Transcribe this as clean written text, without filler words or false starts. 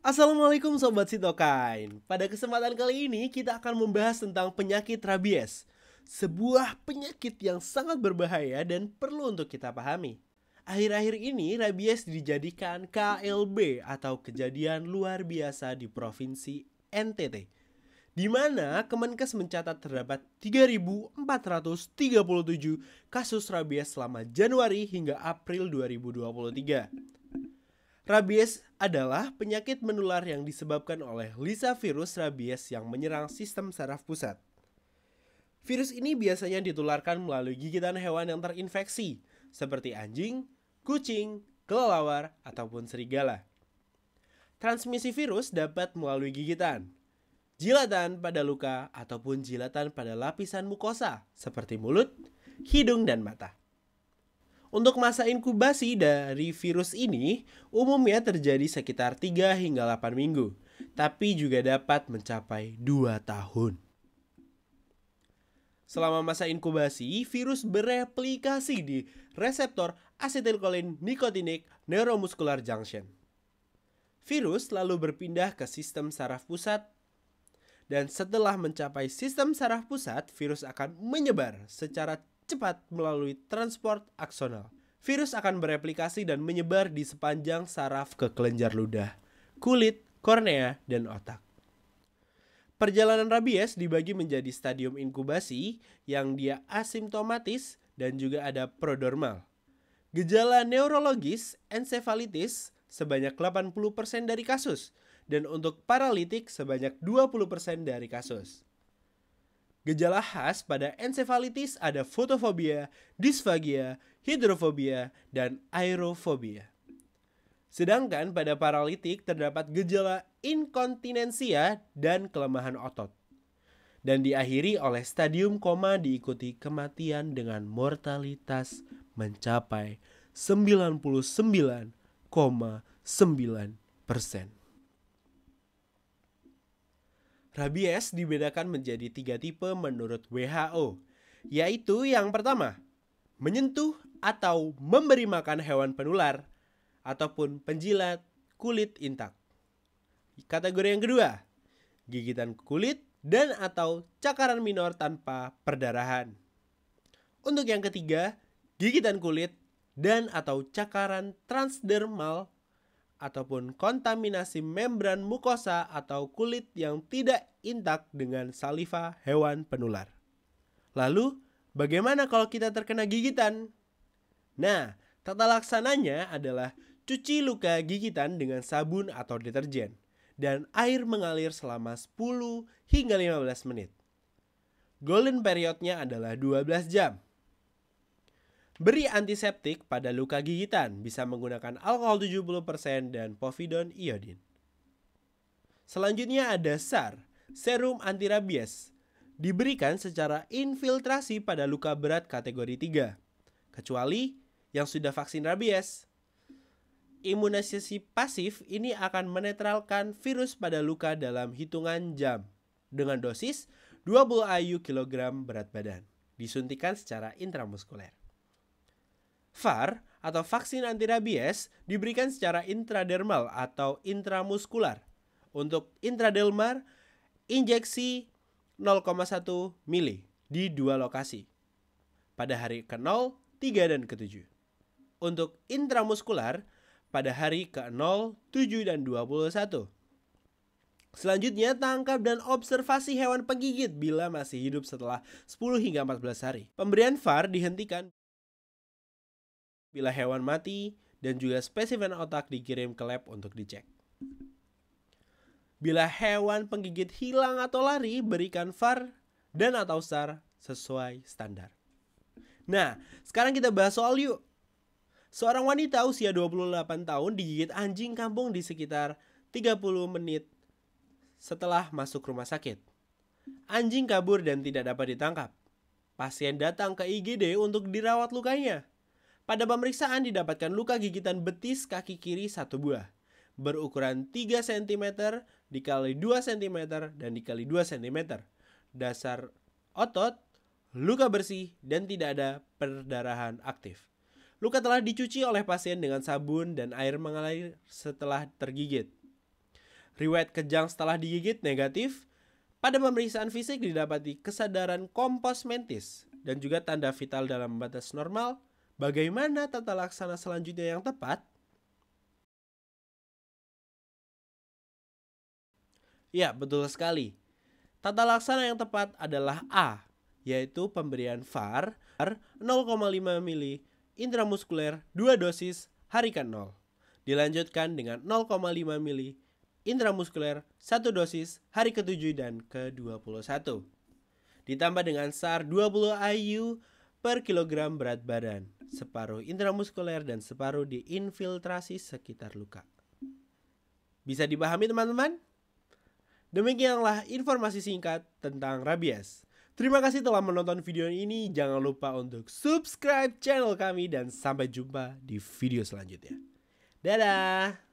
Assalamualaikum Sobat Sitokain. Pada kesempatan kali ini kita akan membahas tentang penyakit rabies. Sebuah penyakit yang sangat berbahaya dan perlu untuk kita pahami. Akhir-akhir ini rabies dijadikan KLB atau kejadian luar biasa di Provinsi NTT, di mana Kemenkes mencatat terdapat 3.437 kasus rabies selama Januari hingga April 2023. Rabies adalah penyakit menular yang disebabkan oleh Lisa virus rabies yang menyerang sistem saraf pusat. Virus ini biasanya ditularkan melalui gigitan hewan yang terinfeksi, seperti anjing, kucing, kelelawar, ataupun serigala. Transmisi virus dapat melalui gigitan, jilatan pada luka, ataupun jilatan pada lapisan mukosa, seperti mulut, hidung, dan mata. Untuk masa inkubasi dari virus ini umumnya terjadi sekitar 3 hingga 8 minggu, tapi juga dapat mencapai 2 tahun. Selama masa inkubasi, virus bereplikasi di reseptor asetilkolin nikotinik neuromuscular junction. Virus lalu berpindah ke sistem saraf pusat, dan setelah mencapai sistem saraf pusat, virus akan menyebar secara cepat melalui transport aksonal. Virus akan bereplikasi dan menyebar di sepanjang saraf ke kelenjar ludah, kulit, kornea, dan otak. Perjalanan rabies dibagi menjadi stadium inkubasi yang dia asimptomatis dan juga ada prodromal. Gejala neurologis, ensefalitis sebanyak 80% dari kasus, dan untuk paralitik sebanyak 20% dari kasus. Gejala khas pada ensefalitis ada fotofobia, disfagia, hidrofobia, dan aerofobia. Sedangkan pada paralitik terdapat gejala inkontinensia dan kelemahan otot. Dan diakhiri oleh stadium koma diikuti kematian dengan mortalitas mencapai 99,9%. Rabies dibedakan menjadi 3 tipe menurut WHO, yaitu yang pertama, menyentuh atau memberi makan hewan penular ataupun penjilat kulit intak. Kategori yang kedua, gigitan kulit dan atau cakaran minor tanpa perdarahan. Untuk yang ketiga, gigitan kulit dan atau cakaran transdermal ataupun kontaminasi membran mukosa atau kulit yang tidak intak dengan saliva hewan penular. Lalu, bagaimana kalau kita terkena gigitan? Nah, tata laksananya adalah cuci luka gigitan dengan sabun atau deterjen dan air mengalir selama 10 hingga 15 menit. Golden periodnya adalah 12 jam. Beri antiseptik pada luka gigitan, bisa menggunakan alkohol 70% dan povidone iodin. Selanjutnya ada SAR, serum antirabies. Diberikan secara infiltrasi pada luka berat kategori 3, kecuali yang sudah vaksin rabies. Imunisasi pasif ini akan menetralkan virus pada luka dalam hitungan jam dengan dosis 20 IU kilogram berat badan, disuntikan secara intramuskuler. VAR atau vaksin antirabies diberikan secara intradermal atau intramuskular. Untuk intradermal, injeksi 0,1 mili di 2 lokasi pada hari ke-0, 3, dan ke-7. Untuk intramuskular pada hari ke-0, 7, dan 21. Selanjutnya, tangkap dan observasi hewan penggigit bila masih hidup setelah 10 hingga 14 hari. Pemberian VAR dihentikan bila hewan mati dan juga spesimen otak dikirim ke lab untuk dicek. Bila hewan penggigit hilang atau lari, berikan VAR dan atau SAR sesuai standar. Nah, sekarang kita bahas soal yuk. Seorang wanita usia 28 tahun digigit anjing kampung di sekitar 30 menit setelah masuk rumah sakit. Anjing kabur dan tidak dapat ditangkap. Pasien datang ke IGD untuk dirawat lukanya. Pada pemeriksaan didapatkan luka gigitan betis kaki kiri 1 buah, berukuran 3 cm dikali 2 cm dan dikali 2 cm. Dasar otot, luka bersih, dan tidak ada perdarahan aktif. Luka telah dicuci oleh pasien dengan sabun dan air mengalir setelah tergigit. Riwayat kejang setelah digigit negatif. Pada pemeriksaan fisik didapati kesadaran kompos mentis dan juga tanda vital dalam batas normal. Bagaimana tata laksana selanjutnya yang tepat? Ya, betul sekali. Tata laksana yang tepat adalah A, yaitu pemberian VAR 0,5 mili intramuskuler 2 dosis hari ke-0. Dilanjutkan dengan 0,5 mili intramuskuler 1 dosis hari ke-7 dan ke-21. Ditambah dengan SAR 20 IU per kilogram berat badan, separuh intramuskuler dan separuh diinfiltrasi sekitar luka. Bisa dipahami teman-teman? Demikianlah informasi singkat tentang rabies. Terima kasih telah menonton video ini. Jangan lupa untuk subscribe channel kami dan sampai jumpa di video selanjutnya. Dadah!